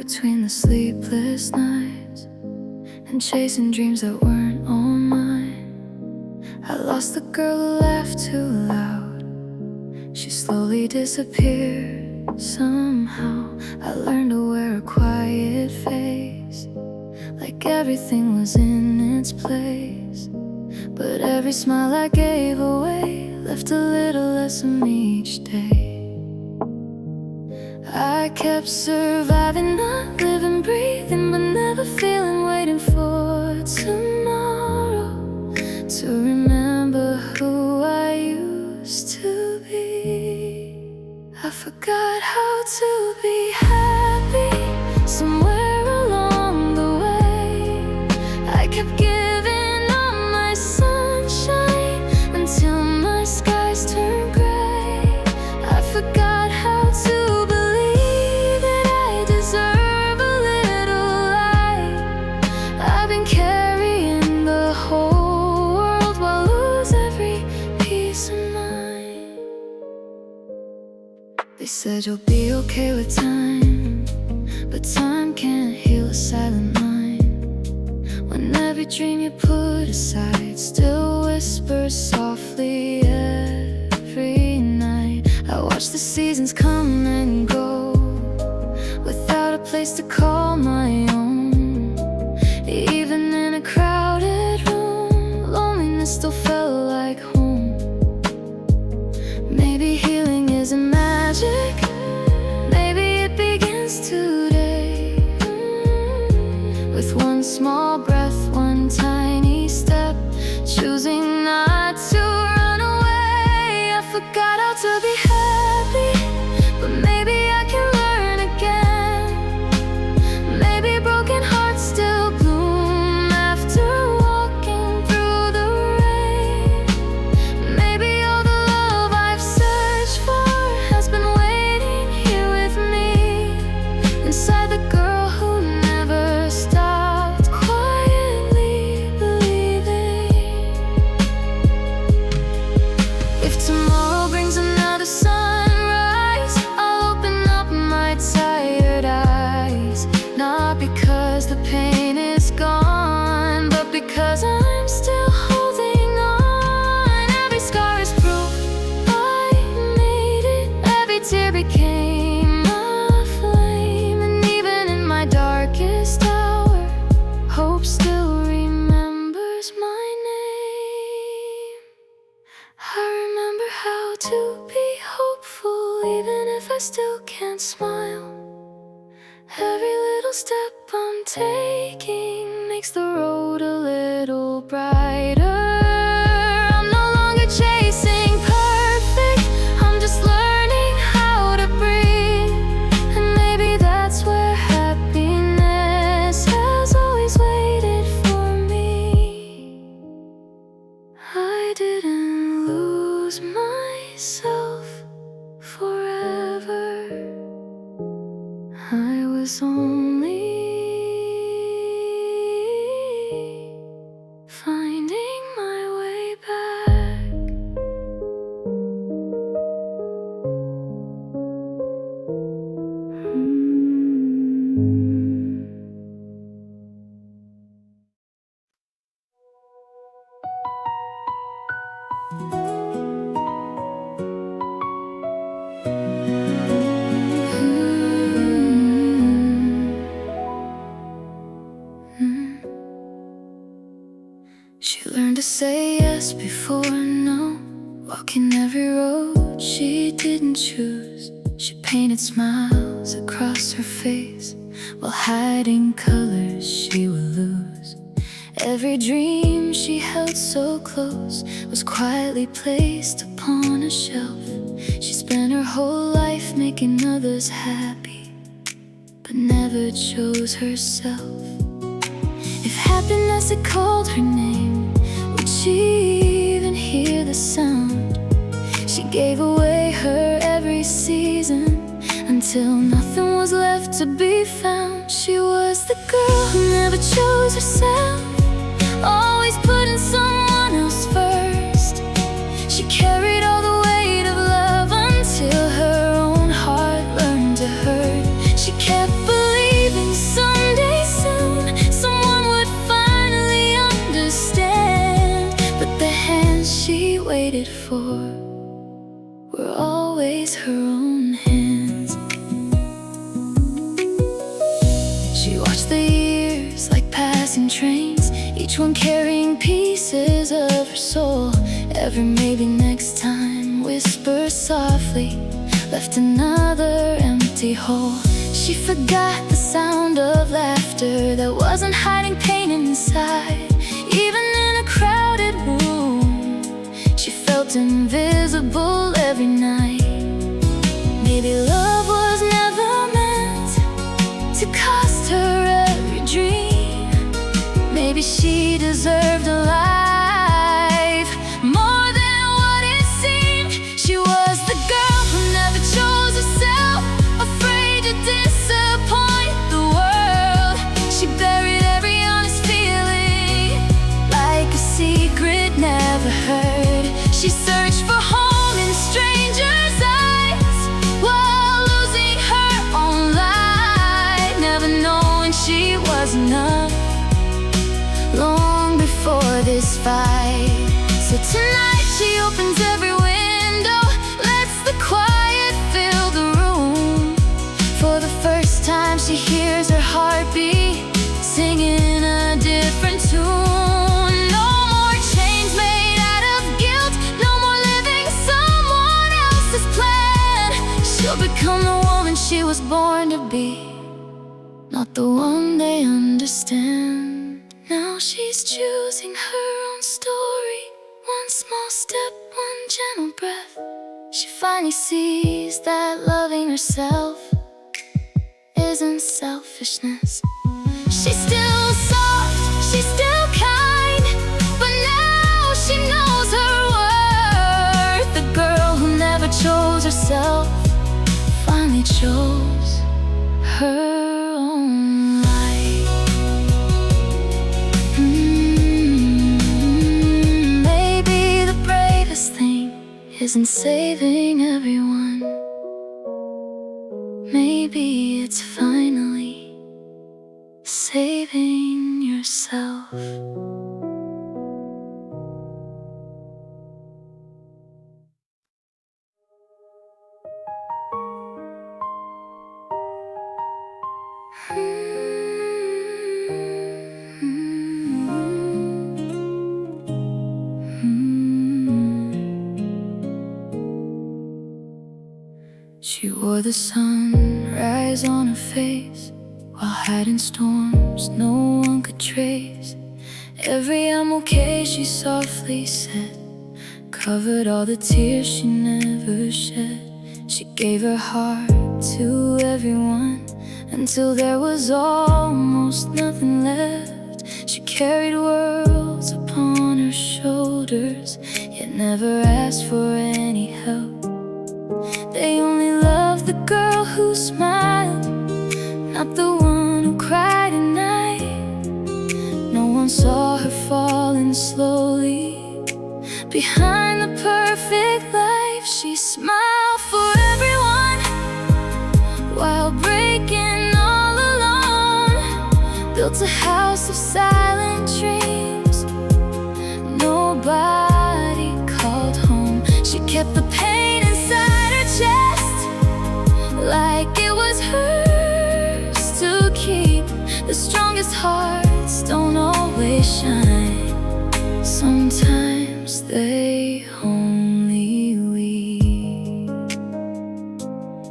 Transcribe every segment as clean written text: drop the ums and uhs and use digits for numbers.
between the sleepless nights and chasing dreams that weren't all mine. I lost the girl who laughed too loud. She slowly disappeared somehow. I learned to wear a quiet face, like everything was in its place. But every smile I gave away left a little less of me each day. I kept surviving, not living, breathing, but never feeling, waiting for tomorrow to remember who I used to be. I forgot how to be happy somewhere along the way. I kept giving all my sunshine until my skies turned gray. I forgot how to believe that I deserve a little light. I've been carrying the whole world while lose every piece of mine. They said you'll be okay with time, but time can't heal a silent mind. When every dream you put aside still whispers softly every night. I watch the seasons come and go without a place to call my own. Even in a crowded room, loneliness still felt like home. Maybe healing isn't magic, maybe it begins today, with one small breath, one tiny step, choosing not to run away. I forgot how to be happy, but maybe I can learn again. Maybe broken hearts still bloom after walking through the rain. Maybe all the love I've searched for has been waiting here with me, inside the girl who never stopped quietly believing. If tomorrow brings another sunrise, I'll open up my tired eyes. Not because the pain is gone, but because I'm still holding on. Every scar is proof I made it. Every tear became a flame. And even in my darkest hour, hope still remembers my name. I remember how to be hopeful, even if I still can't smile. Every little step I'm taking makes the road a little brighter. I'm no longer chasing perfect, I'm just learning how to breathe. And maybe that's where happiness has always waited for me. I didn't lose myself forever, I was only finding my way back. She learned to say yes before no, walking every road she didn't choose. She painted smiles across her face while hiding colors she would lose. Every dream she held so close was quietly placed upon a shelf. She spent her whole life making others happy, but never chose herself. If happiness had called her name, would she even hear the sound? She gave away her every season until nothing was left to be found. She was the girl who never chose herself, always putting someone else first. She carried all the weight of love until her own heart learned to hurt. She kept believing for were always her own hands. She watched the years like passing trains, each one carrying pieces of her soul. Every maybe next time whisper softly left another empty hole. She forgot the sound of laughter that wasn't hiding pain inside. Even in a crowded room, she felt invisible every night. Maybe love was never meant to cost her every dream. Maybe she deserved a life more than what it seemed. She was the girl who never chose herself, afraid to disappoint the world. She buried every honest feeling like a secret never heard. She searched for home in strangers' eyes while losing her own light, never knowing she was enough long before this fight. So tonight she opens every window, lets the quiet fill the room. For the first time she hears her heartbeat singing a different tune. No more chains made out of guilt, no more living someone else's plan. She'll become the woman she was born to be, not the one they understand. Now she's choosing her own story, one small step, one gentle breath. She finally sees that loving herself isn't selfishness. She's still soft, she's still kind, but now she knows her worth. The girl who never chose herself finally chose her own life. Maybe the bravest thing isn't saving everyone. Maybe it's finally saving yourself. She wore the sunrise on her face while hiding storms no one could trace. Every "I'm okay," she softly said, covered all the tears she never shed. She gave her heart to everyone until there was almost nothing left. She carried worlds upon her shoulders, yet never asked for any help. They only loved the girl who smiled, not the one who cried at night. No one saw her falling slowly behind the perfect life. She smiled for everyone while breaking all alone. Built a house of silent dreams nobody called home. She kept the pain inside her chest like it was hers to keep. The strongest hearts don't always shine, sometimes they only weep.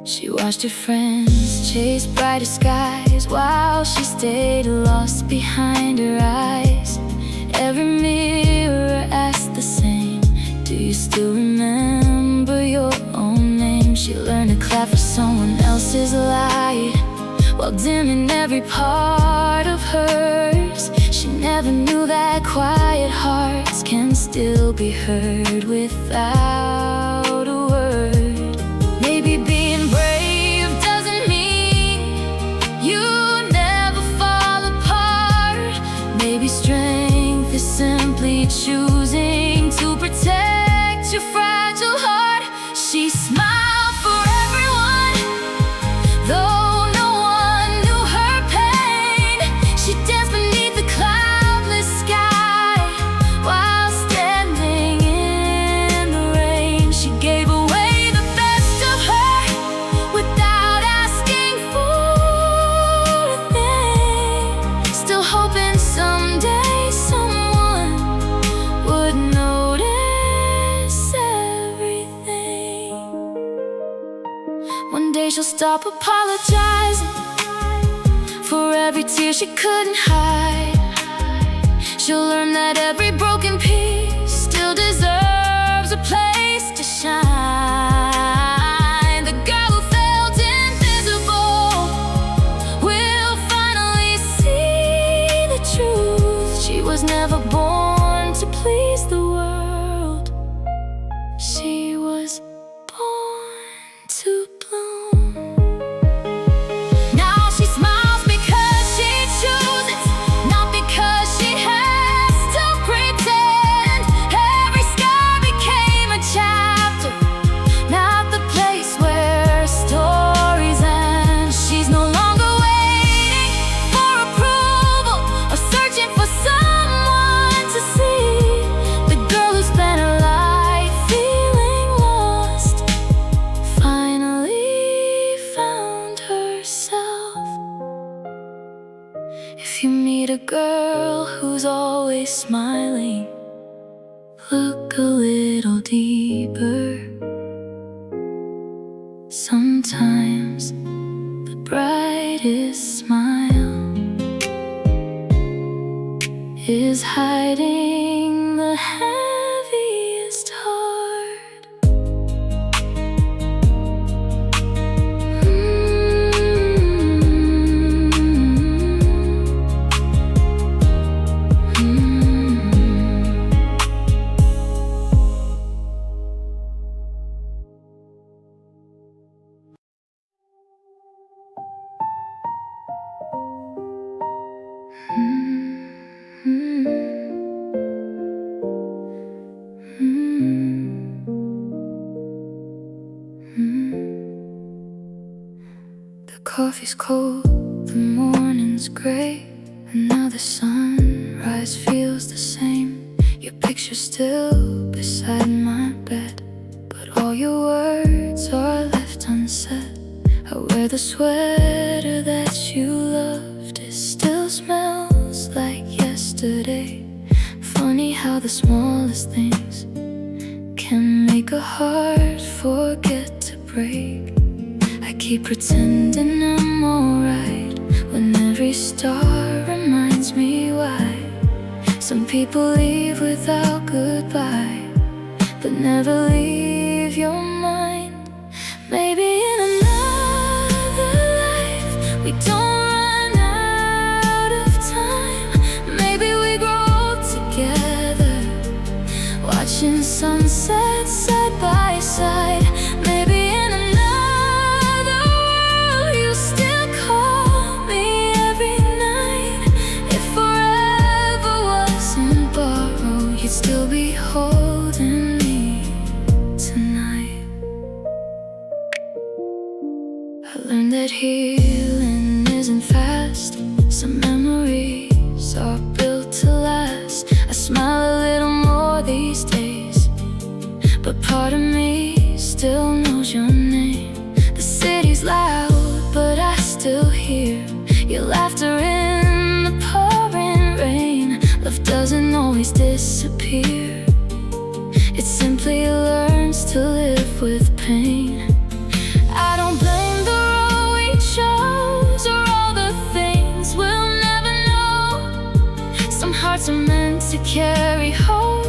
She watched her friends chase brighter skies while she stayed lost behind her eyes. Every mirror asked the same, do you still remember your own name? She learned to clap for someone else's light while dimming every part of hers. She never knew that quiet hearts can still be heard without a word. Maybe being brave doesn't mean you never fall apart. Maybe strength is simply choosing to protect your fragile heart. She smiled for everyone, though no one knew her pain. She danced beneath the cloudless sky while standing in the rain. stop apologizing for every tear she couldn't hide. She'll learn that every broken piece still deserves a place to shine. The girl who felt invisible will finally see the truth. She was never born to please the world. She was born to bloom. Now she smiles because she chooses, not because she has to pretend. Every scar became a chapter, not the place where stories end. She's no longer waiting for approval or searching for someone to see. The girl who spent her life feeling lost finally found herself. If you meet a girl who's always smiling, look a little deeper. Sometimes the brightest smile is hiding the heaviest heart. The coffee's cold, the morning's gray, and now the sunrise feels the same. Your picture's still beside my bed, but all your words are left unsaid. I wear the sweater that you loved, it still smells like yesterday. Funny how the smallest things can make a heart forget to break. I keep pretending I'm alright when every star reminds me why. Some people leave without goodbye, but never leave your mind. Maybe in another life we don't run out of time. Maybe we grow old together, watching sunsets side by side. Maybe in another world you still call me every night. If forever wasn't borrowed, you'd still be holding me tonight. I learned that healing isn't fast. Some memories are built to last. I smile a little more these days, but part of me still knows your name. The city's loud, but I still hear your laughter in the pouring rain. Love doesn't always disappear, it simply learns to live with pain. I don't blame the road we chose or all the things we'll never know. Some hearts are meant to carry hope,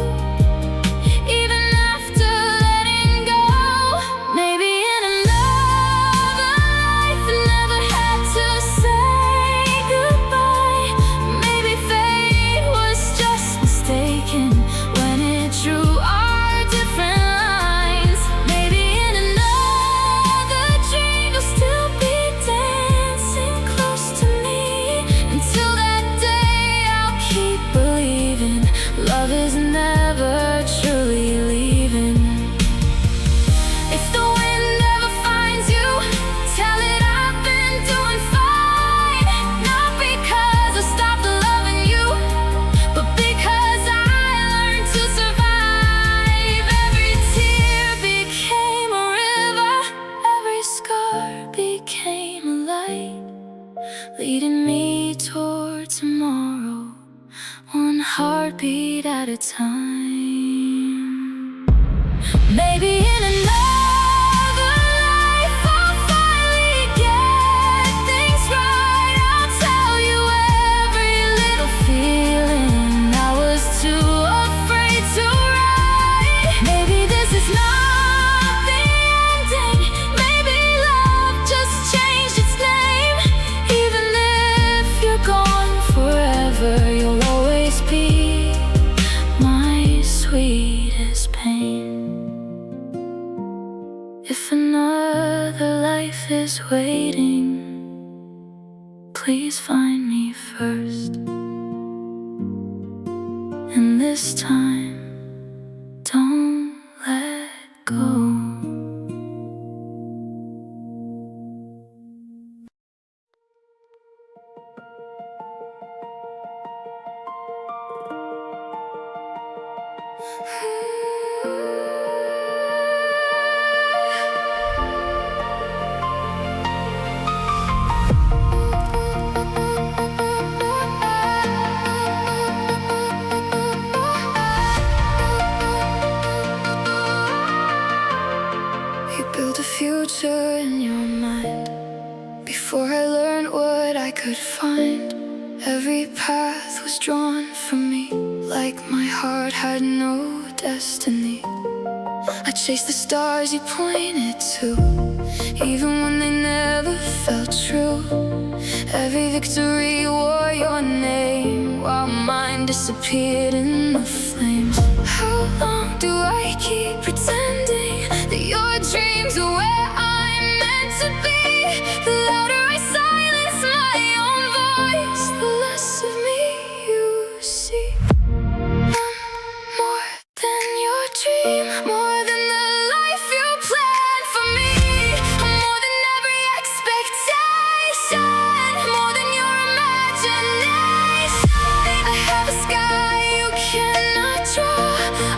even after letting go. Maybe in another life I never had to say goodbye. Maybe fate was just mistaken when it drew our different lines. Maybe in another dream you'll still be dancing close to me. Until that day I'll keep believing love is never truly leaving. If the wind never finds you, tell it I've been doing fine. Not because I stopped loving you, but because I learned to survive. Every tear became a river, every scar became a light, leading me toward tomorrow, one heartbeat at a time. Maybe in another life I'll finally waiting. Please find me first, and this time don't let go. You built a future in your mind before I learned what I could find. Every path was drawn for me, like my heart had no destiny. I chased the stars you pointed to, even when they never felt true. Every victory wore your name, while mine disappeared in the flames. How long do I keep pretending that your dreams are where I'm meant to be? The louder I silence my own voice, the less of me you see. I'm more than your dream, more than the life you planned for me. I'm more than every expectation, more than your imagination. I have a sky you cannot draw,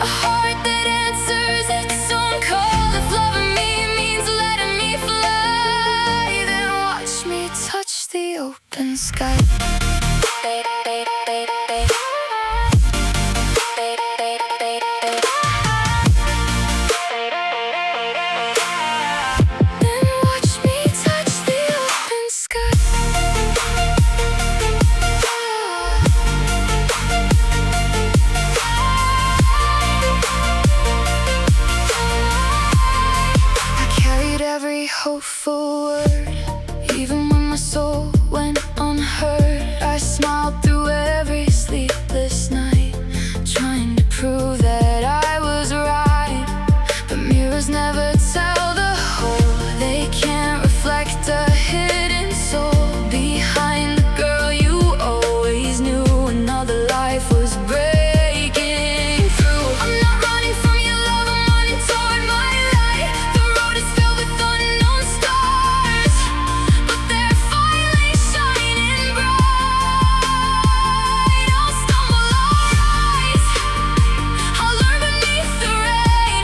a heart that answers its own call. If loving me means letting me fly, then watch me touch the open sky. Hopeful word, even when my soul went unheard. I smiled through every sleepless night, trying to prove that I was right. But mirrors never tell the whole, they can't reflect a hidden soul behind the girl you always knew. Another life was breaking through. I'm not running from your love, I'm running toward my light. The road is filled with unknown stars, but they're finally shining bright. I'll stumble, I'll rise, I'll learn beneath the rain.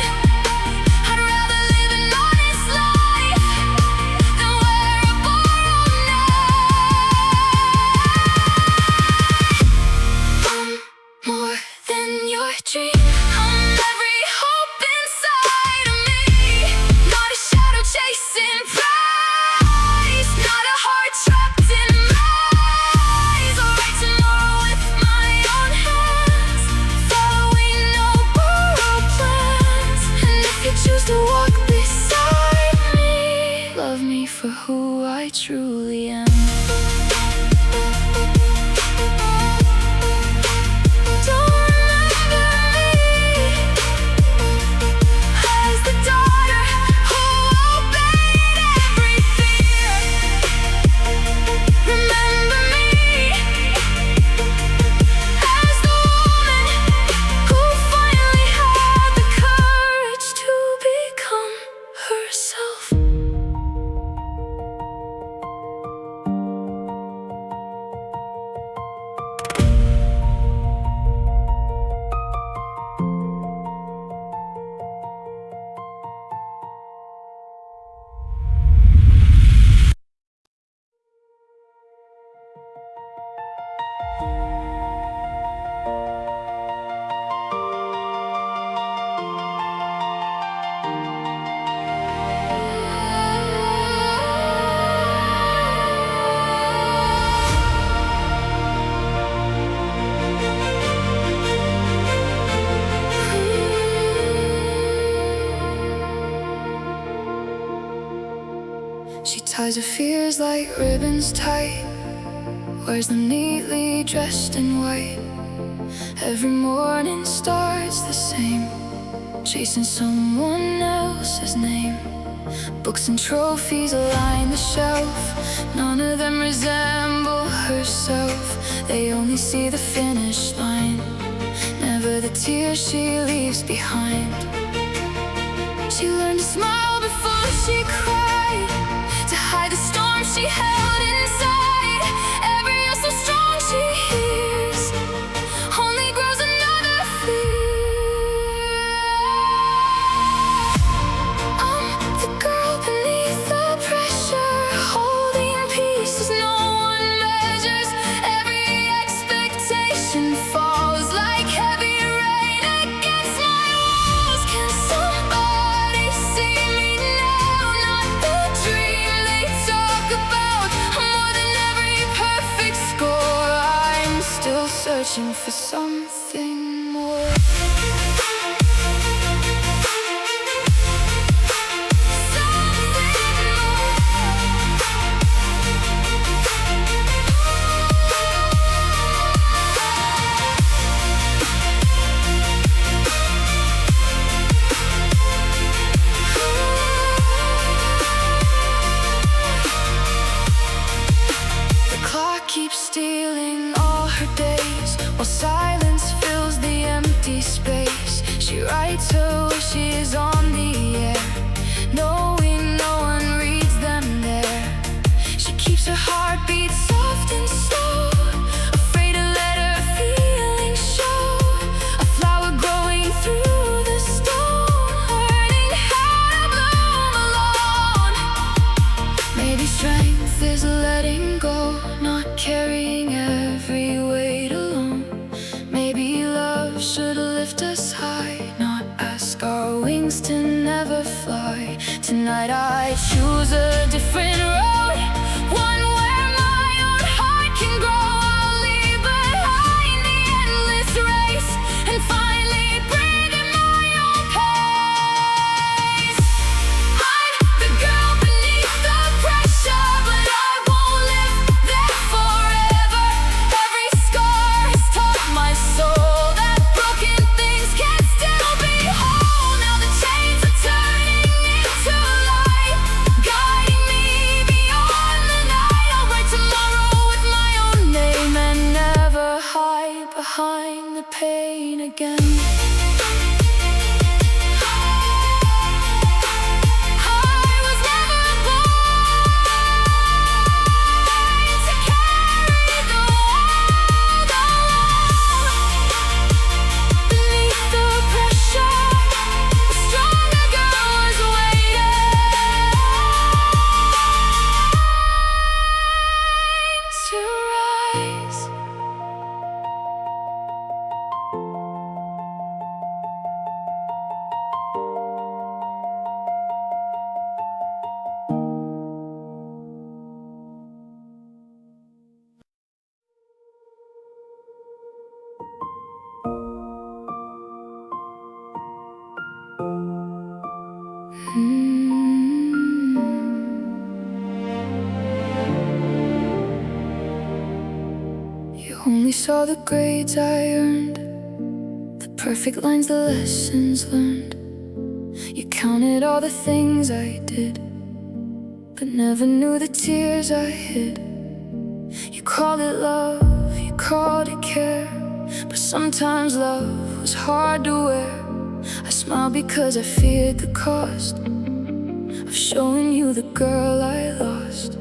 I'd rather live an honest life than wear a borrowed name. I'm more than your dream, I'm every hope inside of me. Not a shadow chasing prize, not a heart trapped in lies. I'll write tomorrow with my own hands, following no borrowed plans. And if you choose to walk beside me, love me for who I truly am. Don't remember me as the daughter who obeyed every fear. Remember me as the woman who finally had the courage to become herself. She ties her fears like ribbons tight, wears them neatly dressed in white. Every morning starts the same, chasing someone else's name. Books and trophies line the shelf. None of them resemble herself. They only see the finish line, never the tears she leaves behind. She learned to smile before she cried, to hide the storm she held inside. Every year so strong she hears only grows another fear. I'm the girl beneath the pressure, holding pieces no one measures. Every expectation falls like heavy rain against my walls. Can somebody see me now? Not the dream they talk about. More than every perfect score, I'm still searching for something more. Keeps stealing all her days, while silence fills the empty space. She writes her wishes on the air, knowing no one reads them there. She keeps her heartbeat soft and slow, afraid to let her feelings show. A flower growing through the stone, learning how to bloom alone. Maybe strength is letting go, not carrying every weight alone. Maybe love should lift us high, not ask our wings to never fly. Tonight I choose a different road, one where my own heart can grow. I'll leave behind the endless race and finally breathe in my own pace. I'm the girl beneath the pressure, but I won't live there forever. Every scar has taught my soul that broken things can still be whole. Now the chains are turning into light, guiding me beyond the night. I'll write tomorrow with my own name and never hide behind the pain again. I was never born to carry the world alone. Beneath the pressure, a stronger girl is waiting to rise. You only saw the grades I earned, the perfect lines, the lessons learned. You counted all the things I did, but never knew the tears I hid. You called it love, you called it care, but sometimes love was hard to wear. I smiled because I feared the cost of showing you the girl I lost.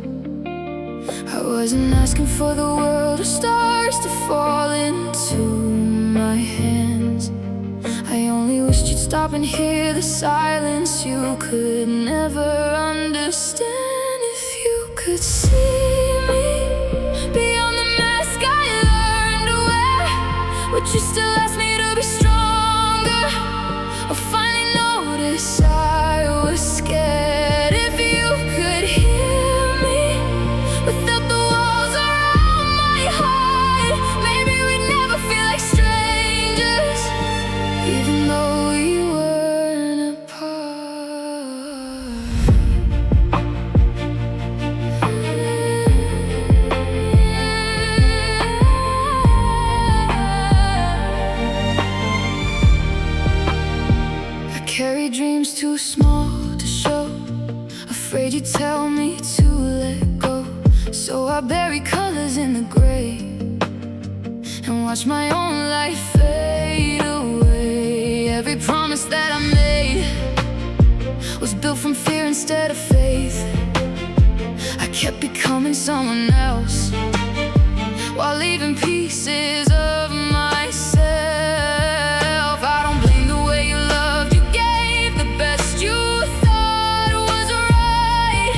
I wasn't asking for the world or stars to fall into my hands. I only wished you'd stop and hear the silence you could never understand. If you could see me beyond the mask I learned to wear, would you still ask me to be stronger, or finally notice I was scared? If you could hear me without the walls around my heart, maybe we'd never feel like strangers, even though we weren't apart. afraid you'd tell me to let go. So I bury colors in the gray and watch my own life fade away. Every promise that I made was built from fear instead of faith. I kept becoming someone else while leaving pieces of myself. I don't blame the way you loved. You gave the best you thought was right,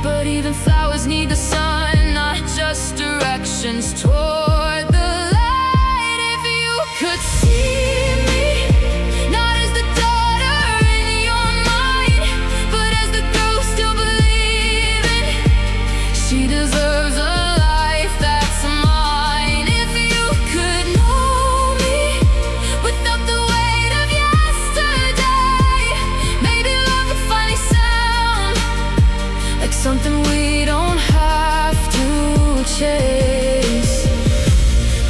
but even flowers need the sun, not just directions toward the light. If you could see me, not as the daughter in your mind, but as the girl still believing she deserves a life that's mine. If you could know me without the weight of yesterday, maybe love would finally sound like something we don't have to chase.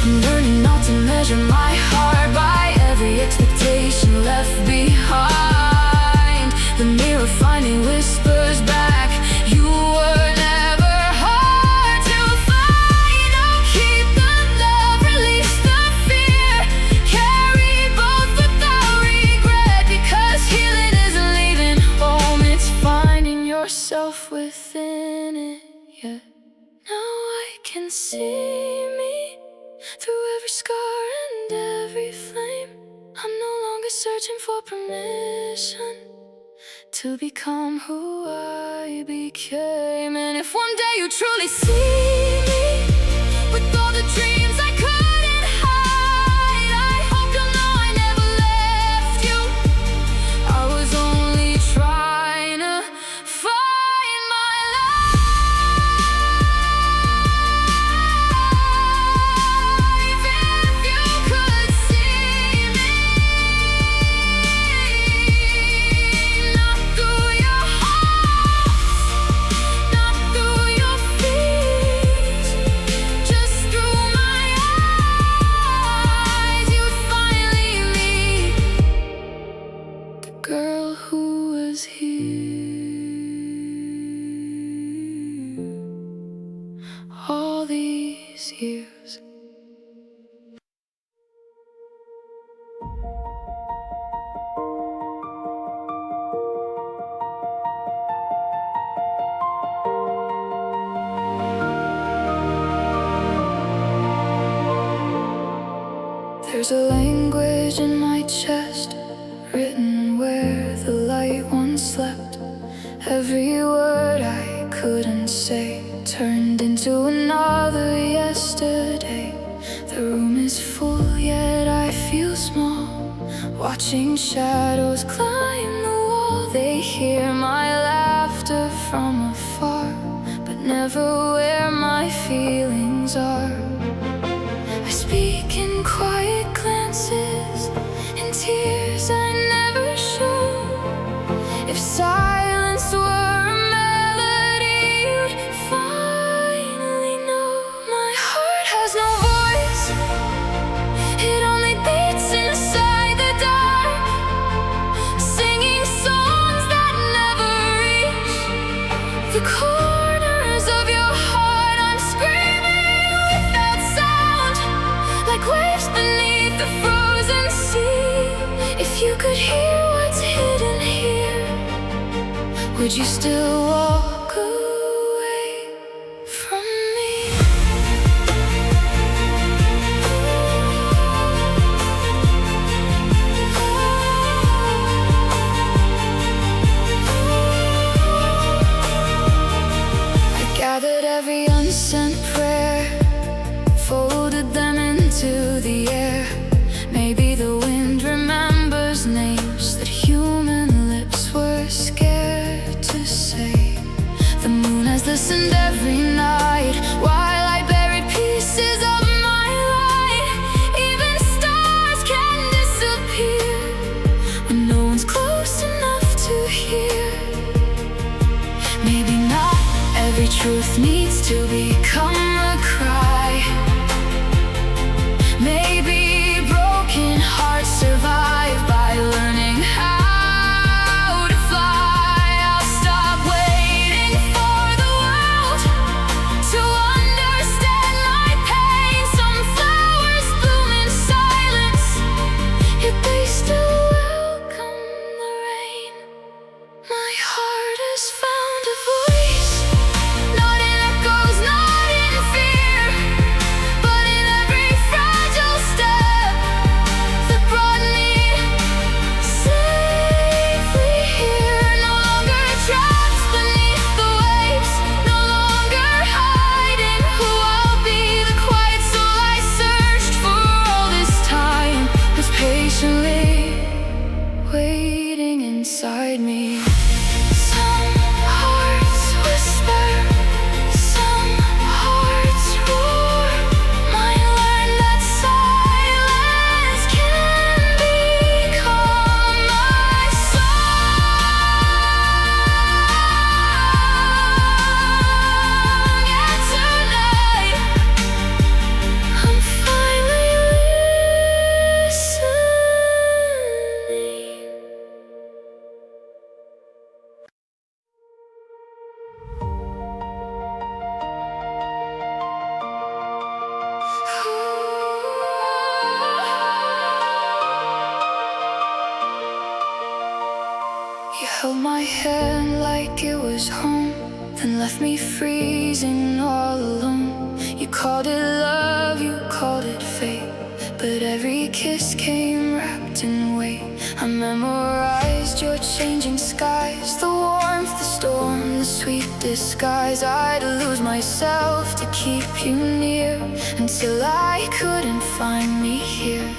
I'm learning not to measure my heart by every expectation left behind. The mirror finally whispers back, you were never hard to find. I'll keep the love, release the fear, carry both without regret, because healing isn't leaving home, it's finding yourself within it. Yeah, now I can see me through every scar and every flame. I'm no longer searching for permission to become who I became. And if one day you truly see me with all the dreams I couldn't hide, I hope you'll know I never left you. I was only trying to find my life. If you could see me, not through your hopes, not through your fears, just through my eyes, you'd finally meet the girl who was here all these years. There's a language in my chest, written where the light once slept. Every word I couldn't say turned into another yesterday. The room is full, yet I feel small, watching shadows climb the wall. They hear my laughter from afar, but never where my feelings are. I speak in quiet glances, in tears I never show. If silence were a melody, you'd finally know. My heart has no voice, it only beats inside the dark, singing songs that never reach the corners of your heart. I'm screaming without sound, like waves beneath the frozen sea. If you could hear what's hidden here, would you still walk away from me? I gathered every unsent prayer, folded them into the air. Maybe the wind remembers names that human lips were scared to say. The moon has listened every night while I buried pieces of my light. Even stars can disappear when no one's close enough to hear. Maybe not every truth needs to become a cry. Maybe broken hearts survive by learning how to fly. I'll stop waiting held my hand like it was home, then left me freezing all alone. You called it love, you called it fate, but every kiss came wrapped in weight. I memorized your changing skies, the warmth, the storm, the sweet disguise. I'd lose myself to keep you near, until I couldn't find me here.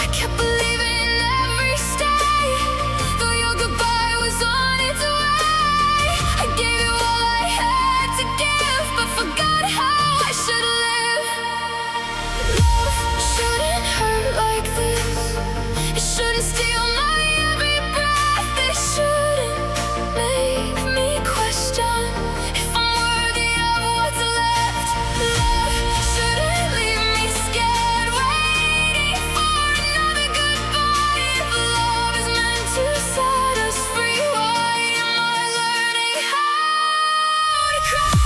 I kept believing in every stay, though your goodbye was on its way. I gave you all I had to give, but forgot how I should live. Love shouldn't hurt like this. It shouldn't steal my every breath. It shouldn't make me question if I'm worthy of what's left. Love shouldn't leave me scared, waiting for another goodbye. If love is meant to set us free, why am I learning how to cry?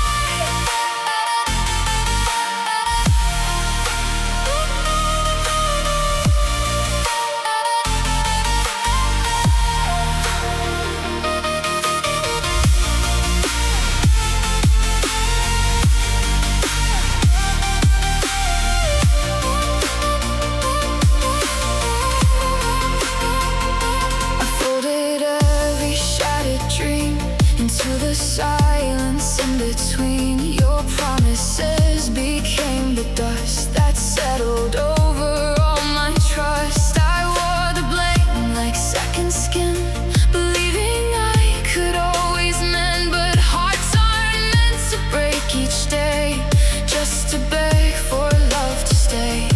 I folded every shattered dream into the silence in between. Your promises became the dust that settled over all my trust. I wore the blame like second skin, believing I could always mend, but hearts aren't meant to break each day just to beg for love to stay.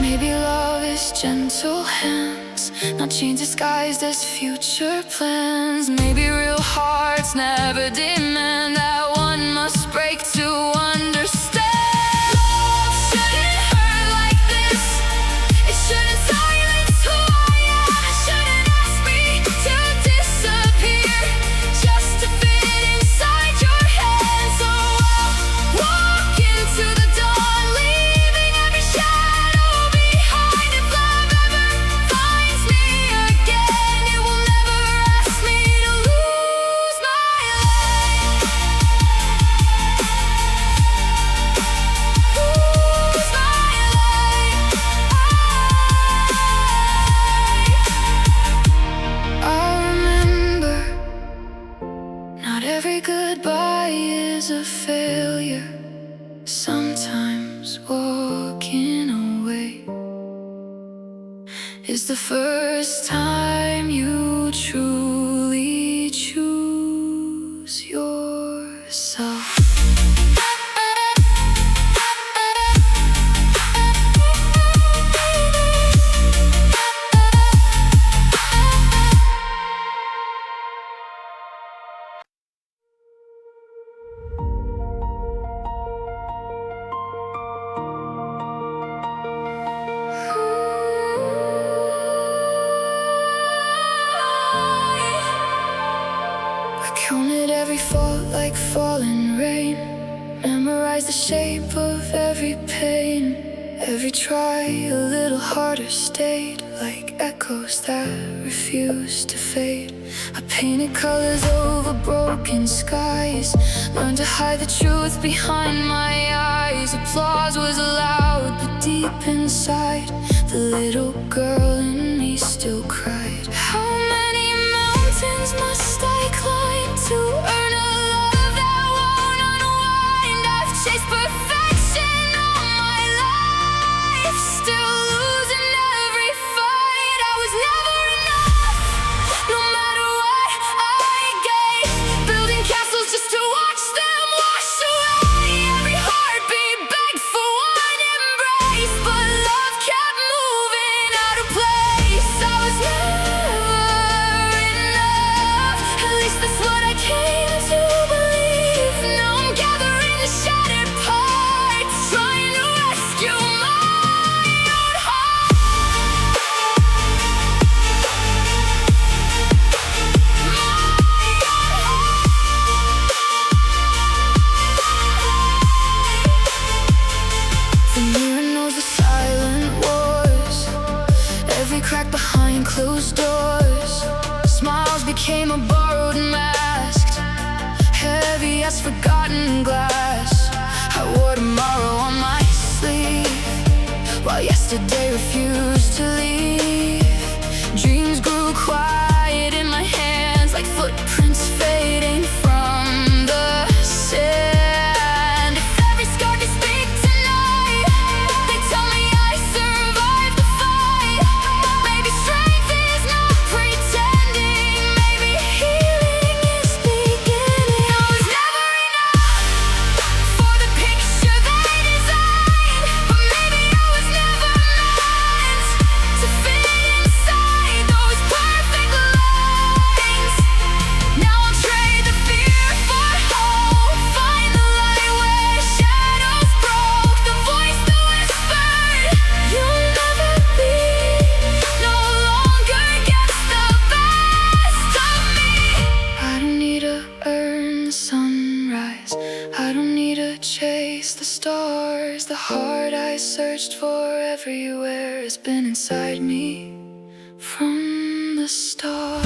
Maybe love is gentle hands, not chains disguised as future plans. Maybe real hearts never demand that one must break to understand. Love shouldn't hurt like this. It shouldn't silence who I am. It shouldn't ask me to disappear just to fit inside your hands. So I'll walk into the dawn, leaving every shadow behind. If love ever finds me again, it will never ask me to lose my life. Lose my life. I remember, not every goodbye is a failure. Sometimes walking away is the first time you truly choose yourself. I counted every fault like falling rain, memorized the shape of every pain. Every try a little harder stayed, like echoes that refused to fade. I painted colors over broken skies, learned to hide the truth behind my eyes. Applause was loud, but deep inside, the little girl in me still cried. How many mountains must I climb to earn a love that won't unwind? I've chased perfection all my life, still losing every fight. I was never enough, no matter what I gave, building castles just to watch them wash away. Every heartbeat begged for one tomorrow on my sleeve, while yesterday refused to leave. Dreams grew quiet in my hands, like footprints fading from the sand. If every scar could speak tonight, they tell me I survived the fight. Maybe strength is not pretending, maybe healing is beginning. I was never enough for the picture they designed, but maybe I was never meant to fit inside those perfect lines. Now I'll trade the fear for hope, find the light where shadows broke, the voice that whispered, "You'll never be," no longer gets the best of me. I don't need to earn the sunrise, I don't need to chase the stars. The heart I searched for everywhere has been inside me from the start.